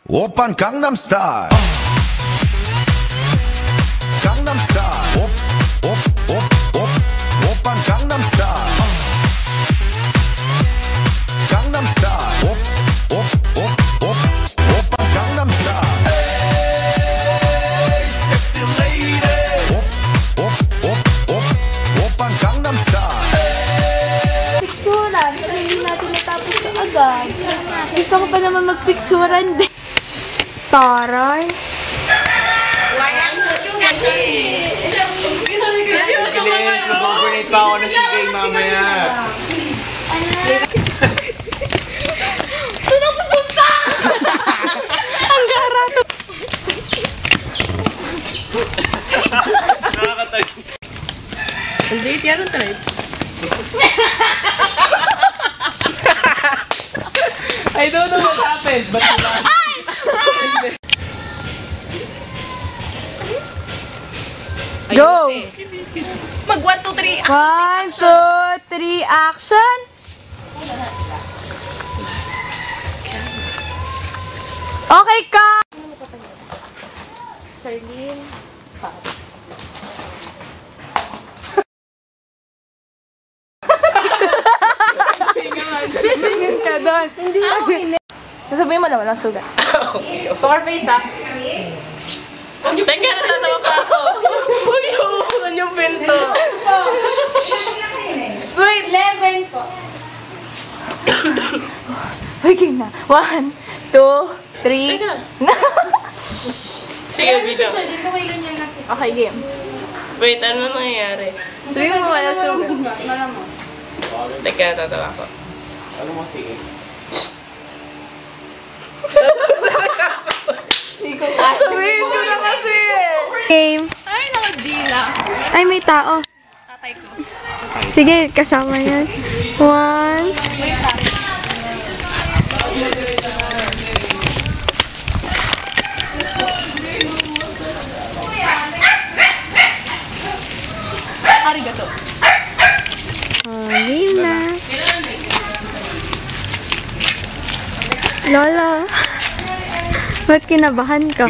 Oppan Gangnam Style. Gangnam Style. Oppan Gangnam Style. Gangnam Style. Oppan Gangnam Style. Hey, sexy lady. Oppan Gangnam Style. Picturean, pero hindi natin natapos sa agad. Gusto ko pa naman magpicturean din. Taray. Kilis, mag-overnight pa ako na si Jay mamaya. Saan ako pupunta? Ang gara to. Nakakatag. Hindi, yan ang try. I don't know what happened, but Go! Mag 1, 2, 3. 1, 2, 3, action! Okay ka! Charlene. Tingin ka doon. Hindi ako hindi. Sabihin mo naman ang sugat. Poker face, ha? teka, natatawa pa ako. Huwag yung upuan yung pinto. Wait, 11 po. Okay na. 1, 2, 3. Teka. Sige, video. Okay, game. Wait, ano nangyayari? Sabihin mo wala sugat. Teka, natatawa ako. Ano mo sige? Sabihin ko na kasi eh. Game. Ay, nakagila. Ay, may tao. Tatay ko. Sige, kasama yan. 1. Wait, ha? Arigato. Game na. Lola. Ba't kinabahan ka?